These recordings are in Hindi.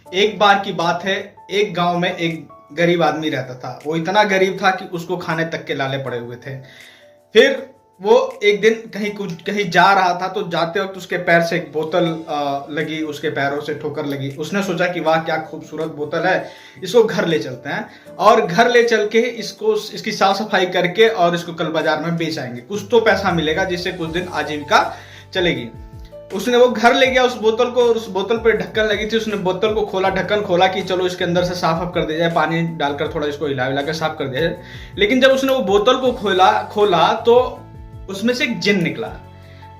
एक बार की बात है, एक गांव में एक गरीब आदमी रहता था। वो इतना गरीब था कि उसको खाने तक के लाले पड़े हुए थे। फिर वो एक दिन कहीं जा रहा था, तो जाते वक्त उसके पैर से एक बोतल लगी, उसके पैरों से ठोकर लगी। उसने सोचा कि वाह क्या खूबसूरत बोतल है, इसको घर ले चलते हैं और घर ले चल के इसकी साफ सफाई करके और इसको कल बाजार में बेच आएंगे, कुछ तो पैसा मिलेगा जिससे कुछ दिन आजीविका चलेगी। उसने वो घर ले गया उस बोतल को, उस बोतल पे ढक्कन लगी थी। उसने बोतल को खोला, ढक्कन खोला कि चलो इसके अंदर से साफ कर दिया जाए, पानी डालकर थोड़ा इसको हिला कर साफ कर दिया जाए। लेकिन जब उसने वो बोतल को खोला तो उसमें से एक जिन निकला।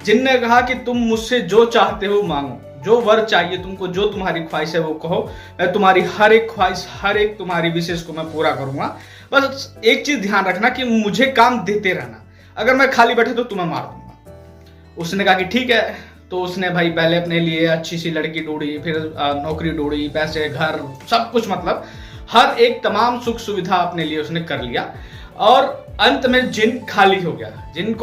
जिन ने कहा कि तुम मुझसे जो चाहते हो मांगो, जो वर चाहिए तुमको, जो तुम्हारी ख्वाहिश है वो कहो, मैं तुम्हारी हर एक ख्वाहिश, हर एक तुम्हारी विशेष को मैं पूरा करूंगा। बस एक चीज ध्यान रखना कि मुझे काम देते रहना, अगर मैं खाली बैठे तो तुम्हें मार दूंगा। उसने कहा कि ठीक है। तो उसने भाई पहले अपने लिए अच्छी सी लड़की ढूंढी, फिर नौकरी ढूंढी, पैसे, घर, सब कुछ, मतलब हर एक तमाम सुख सुविधा अपने लिए उसने कर लिया। और अंत में जिन खाली हो गया। जिन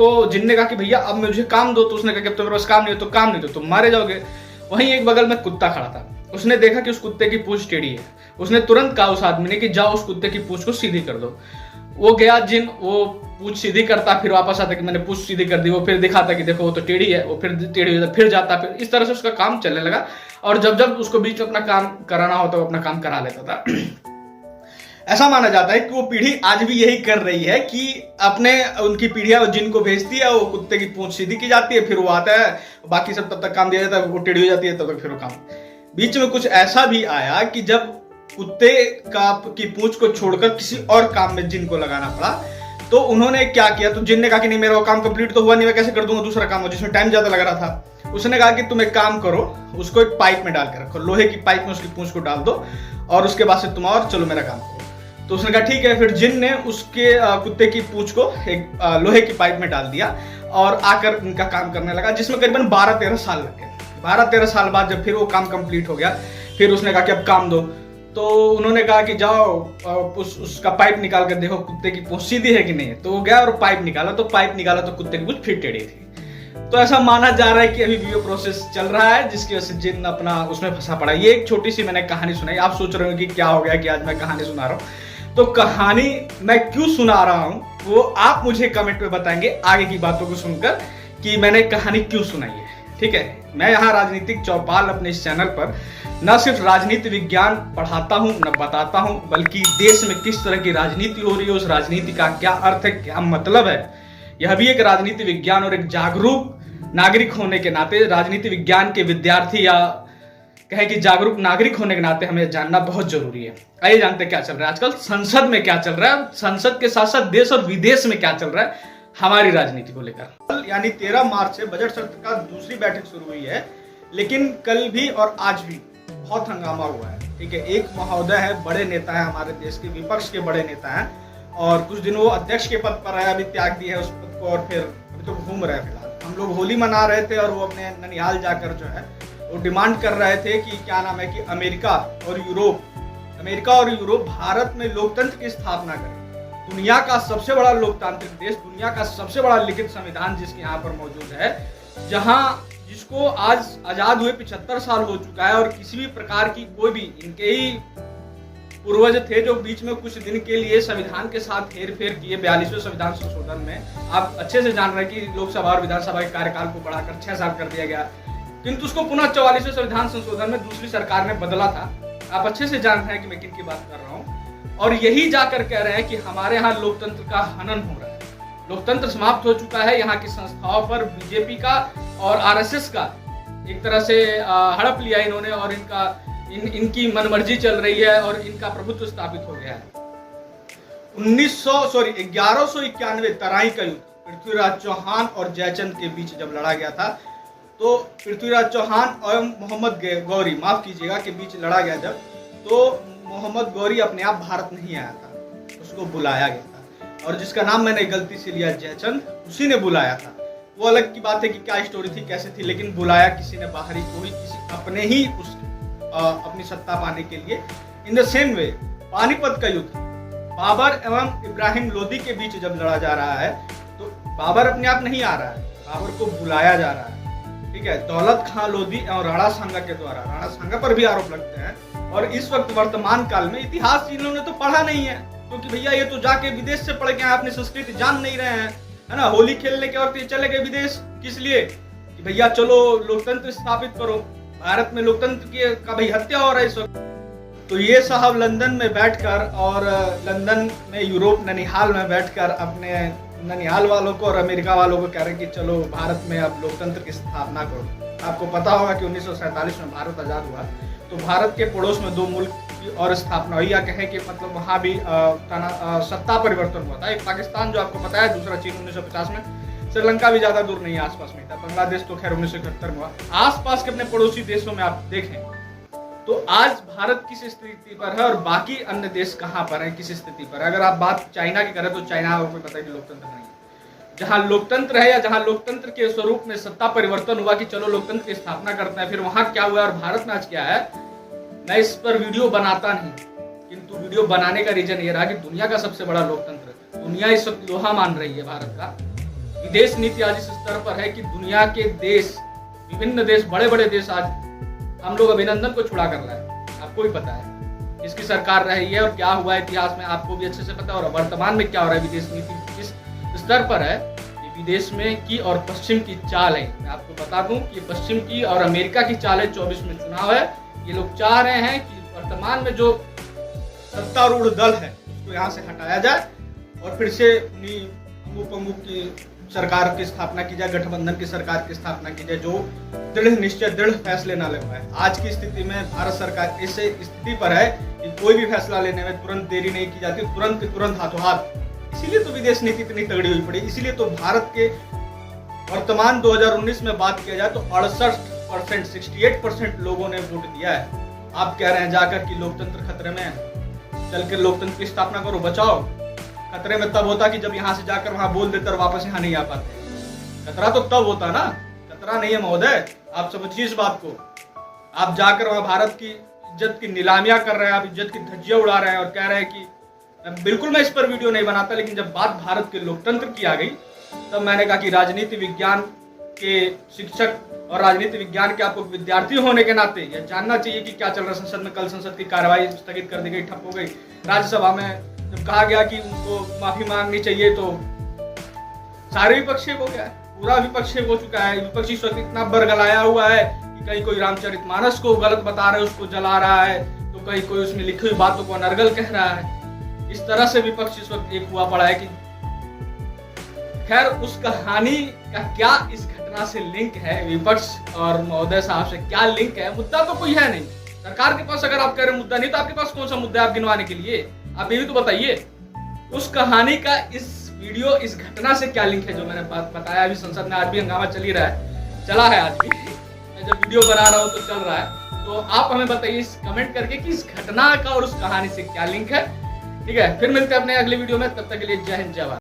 ने कहा कि भैया अब मुझे काम दो। तो उसने कहा कि अब तो मेरे पास काम नहीं हो तो काम नहीं दो, तुम मारे जाओगे। वहीं एक बगल में कुत्ता खड़ा था। उसने देखा कि उस कुत्ते की पूंछ टेढ़ी है। उसने तुरंत कहा उस आदमी ने कि जाओ उस कुत्ते की पूंछ को सीधी कर दो। वो गया जिन, वो पूंछ सीधी करता, फिर वापस आता कि मैंने पूंछ सीधी कर दी। वो फिर दिखाता कि देखो वो तो टेढ़ी है, वो फिर टेढ़ी हो जाता, फिर जाता, फिर इस तरह से उसका काम चलने लगा। और जब जब उसको बीच में अपना काम कराना होता वो अपना काम करा लेता था। ऐसा माना जाता है कि वो पीढ़ी आज भी यही कर रही है कि उनकी पीढ़ियां जिनको भेजती है, वो कुत्ते की पूंछ सीधी की जाती है, फिर वो आता है, बाकी सब तब तक काम दिया जाता है, वो टेढ़ी हो जाती है, तब तक फिर वो काम। बीच में कुछ ऐसा भी आया कि जब कुत्ते की पूंछ को छोड़कर किसी और काम में जिन को लगाना पड़ा, तो उन्होंने क्या किया, तो जिन ने कहा कि नहीं मेरा वो काम कंप्लीट तो हुआ नहीं, मैं कैसे कर दूंगा दूसरा काम जिसमें टाइम ज्यादा लग रहा था। उसने कहा कि तुम एक काम करो, उसको एक पाइप में डाल के रखो, लोहे की पाइप में उसकी पूंछ को डाल दो और उसके बाद से तुम और चलो मेरा काम करो। तो उसने कहा ठीक है। फिर जिन ने उसके कुत्ते की पूंछ को एक लोहे की पाइप में डाल दिया और आकर उनका काम करने लगा, जिसमें करीबन 12-13 साल लग गए। 12-13 साल बाद जब फिर वो काम कंप्लीट हो गया, फिर उसने कहा कि अब काम दो। तो उन्होंने कहा कि जाओ उसका पाइप निकाल कर देखो कुत्ते की पूंछ सीधी है कि नहीं। तो वो गया और पाइप निकाला, तो कुत्ते की पूंछ फिर टेढ़ी थी। तो ऐसा माना जा रहा है कि अभी भी वो प्रोसेस चल रहा है, जिसकी वजह से जिन अपना उसमें फंसा पड़ा। ये एक छोटी सी मैंने कहानी सुनाई। आप सोच रहे हो कि क्या हो गया कि आज मैं कहानी सुना रहा हूँ। तो कहानी मैं क्यों सुना रहा हूँ वो आप मुझे कमेंट में बताएंगे आगे की बातों को सुनकर कि मैंने कहानी क्यों सुनाई है। ठीक है, मैं यहाँ राजनीतिक चौपाल अपने इस चैनल पर न सिर्फ राजनीति विज्ञान पढ़ाता हूँ, न बताता हूँ, बल्कि देश में किस तरह की राजनीति हो रही है, उस राजनीति का क्या अर्थ है, क्या मतलब है, यह भी एक राजनीति विज्ञान और एक जागरूक नागरिक होने के नाते, राजनीति विज्ञान के विद्यार्थी या कहे कि जागरूक नागरिक होने के नाते हमें जानना बहुत जरूरी है। आइए जानते हैं क्या चल रहा है आजकल संसद में, क्या चल रहा है संसद के साथ साथ देश और विदेश में क्या चल रहा है हमारी राजनीति को लेकर। कल यानी 13 मार्च से बजट सत्र का दूसरी बैठक शुरू हुई है, लेकिन कल भी और आज भी बहुत हंगामा हुआ है। ठीक है, एक महोदय है, बड़े नेता है हमारे देश के, विपक्ष के बड़े नेता हैं, और कुछ दिन वो अध्यक्ष के पद पर है, अभी त्याग दिया है उस पद को और फिर अभी तो घूम रहे हैं। फिलहाल हम लोग होली मना रहे थे और वो अपने ननिहाल जाकर जो है वो डिमांड कर रहे थे कि क्या नाम है कि अमेरिका और यूरोप भारत में लोकतंत्र की स्थापना करें। दुनिया का सबसे बड़ा लोकतांत्रिक देश, दुनिया का सबसे बड़ा लिखित संविधान जिसके यहाँ पर मौजूद है, जिसको आज आजाद हुए 75 साल हो चुका है, और किसी भी प्रकार की कोई भी, इनके ही पूर्वज थे जो बीच में कुछ दिन के लिए संविधान के साथ हेर फेर किए 42वें संविधान संशोधन में। आप अच्छे से जान रहे हैं कि लोकसभा और विधानसभा के कार्यकाल को बढ़ाकर 6 साल कर दिया गया, किंतु उसको पुनः 44वें संविधान संशोधन में दूसरी सरकार ने बदला था। आप अच्छे से जान रहे हैं कि मैं किन की बात कर रहा हूँ। और यही जाकर कह रहे हैं कि हमारे यहाँ लोकतंत्र का हनन हो रहा है, लोकतंत्र समाप्त हो चुका है। यहाँ की संस्थाओं पर बीजेपी का और आरएसएस का एक तरह से हड़प लिया इन्होंने, और इनकी मनमर्जी चल रही है और इनका प्रभुत्व स्थापित हो गया है। 1191 तराई का युद्ध पृथ्वीराज चौहान और जयचंद के बीच जब लड़ा गया था, तो पृथ्वीराज चौहान और मोहम्मद गौरी, माफ कीजिएगा, के बीच लड़ा गया जब, तो मोहम्मद गौरी अपने आप भारत नहीं आया था, उसको बुलाया गया था, और जिसका नाम मैंने गलती से लिया जयचंद, उसी ने बुलाया था। वो अलग की बात है कि क्या स्टोरी थी, कैसे थी, लेकिन बुलाया किसी ने बाहरी, कोई किसी अपने ही अपनी सत्ता पाने के लिए। In the same way Panipat का युद्ध बाबर एवं इब्राहिम लोदी के बीच जब लड़ा जा रहा है, तो बाबर अपने आप नहीं आ रहा है, बाबर को बुलाया जा रहा है। ठीक है, दौलत खां लोदी और राणा सांगा के द्वारा, राणा सांगा पर भी आरोप लगते हैं और इस वक्त वर्तमान काल में इतिहास इन्होंने तो पढ़ा नहीं है, क्योंकि भैया ये तो जाके विदेश से पढ़ के आए, अपनी संस्कृति जान नहीं रहे हैं, है ना। होली खेलने के वक्त ये चले गए विदेश, किस लिए कि भैया चलो लोकतंत्र स्थापित करो। भारत में लोकतंत्र का भाई हत्या हो रहा है इस वक्त। तो ये साहब लंदन में बैठकर और लंदन में यूरोप ननिहाल में बैठकर अपने ननिहाल वालों को और अमेरिका वालों को कह रहे हैं कि चलो भारत में अब लोकतंत्र की स्थापना करो। आपको पता होगा कि 1947 में भारत आज़ाद हुआ, तो भारत के पड़ोस में 2 मुल्क की और स्थापना हुई, या कहें कि मतलब वहाँ भी सत्ता परिवर्तन हुआ था। एक पाकिस्तान जो आपको पता है, दूसरा चीन 1950 में, श्रीलंका भी ज़्यादा दूर नहीं है, आसपास में था, बांग्लादेश तो खैर 1971 में हुआ। आसपास के अपने पड़ोसी देशों में आप देखें तो आज भारत किस स्थिति पर है और बाकी अन्य देश कहाँ पर है, किस स्थिति पर है। अगर आप बात चाइना की करें तो चाइना को पता है कि लोकतंत्र नहीं है। जहाँ लोकतंत्र है या जहाँ लोकतंत्र के स्वरूप में सत्ता परिवर्तन हुआ कि चलो लोकतंत्र की स्थापना करते हैं, फिर वहां क्या हुआ और भारत में आज क्या है, मैं इस पर वीडियो बनाता नहीं, किंतु वीडियो बनाने का रीजन ये रहा कि दुनिया का सबसे बड़ा लोकतंत्र, दुनिया इस वक्त लोहा मान रही है भारत का। विदेश नीति आज इस स्तर पर है कि दुनिया के देश, विभिन्न देश, बड़े बड़े देश, आज हम लोग अभिनंदन को छुड़ा कर रहा है। आपको भी पता है इसकी सरकार रही है और क्या हुआ इतिहास में आपको भी अच्छे से पता है, और वर्तमान में क्या हो रहा है, विदेश नीति किस स्तर पर है। ये विदेश में की और पश्चिम की चाल है। मैं आपको बता दूं कि पश्चिम की और अमेरिका की चाल है। 24 में चुनाव है, ये लोग चाह रहे हैं कि वर्तमान में जो सत्तारूढ़ दल है उसको यहाँ से हटाया जाए और फिर से अमुक अमुक की सरकार की स्थापना की जाए, गठबंधन की सरकार की स्थापना की जाए, जो दृढ़ निश्चय, दृढ़ फैसले ना ले पाए। आज की स्थिति में भारत सरकार इस स्थिति पर है कि कोई भी फैसला लेने में तुरंत देरी नहीं की जाती, तुरंत के तुरंत हाथों हाथ। इसीलिए तो विदेश नीति इतनी तगड़ी हुई पड़ी। इसीलिए तो भारत के वर्तमान 2019 में बात किया जाए तो 68%, 68% लोगों ने वोट दिया है। आप कह रहे हैं जाकर कि लोकतंत्र खतरे में है, चल के लोकतंत्र की स्थापना करो, बचाओ। खतरे में तब होता कि जब यहाँ से जाकर वहां बोल देते और वापस यहाँ नहीं आ पाते। खतरा तो तब होता ना, खतरा नहीं है महोदय, आप समझिए इस बात को। आप जाकर वहां भारत की इज्जत की नीलामियां कर रहे हैं, आप इज्जत की धज्जियां उड़ा रहे हैं और कह रहे हैं कि बिल्कुल मैं इस पर वीडियो नहीं बनाता, लेकिन जब बात भारत के लोकतंत्र की आ गई तब मैंने कहा कि राजनीति विज्ञान के शिक्षक और राजनीति विज्ञान के आपको विद्यार्थी होने के नाते यह जानना चाहिए कि क्या चल रहा है संसद में। कल संसद की कार्यवाही स्थगित कर दी गई, ठप हो गई। राज्यसभा में जब कहा गया कि उनको माफी मांगनी चाहिए तो सारे विपक्षी हो गया है, पूरा विपक्षी हो चुका है। विपक्षी इस वक्त इतना बरगलाया हुआ है कि कहीं कोई रामचरितमानस को गलत बता रहा है, उसको जला रहा है, तो कहीं कोई उसमें लिखी हुई बातों को अनर्गल कह रहा है। इस तरह से विपक्ष इस वक्त एक हुआ पड़ा है कि खैर उस कहानी का क्या इस घटना से लिंक है, विपक्ष और महोदय साहब से क्या लिंक है, मुद्दा तो कोई है नहीं। सरकार के पास अगर आप कह रहे मुद्दा नहीं, तो आपके पास कौन सा मुद्दा है आप गिनवाने के लिए? आप ये भी तो बताइए। उस कहानी का इस वीडियो, इस घटना से क्या लिंक है जो मैंने बताया। अभी संसद में आज भी हंगामा चल ही रहा है, चला है आज भी, मैं जब वीडियो बना रहा हूँ तो चल रहा है। तो आप हमें बताइए इस कमेंट करके कि इस घटना का और उस कहानी से क्या लिंक है। ठीक है, फिर मिलते हैं अपने अगले वीडियो में, तब तक के लिए जय हिंद, जय भारत।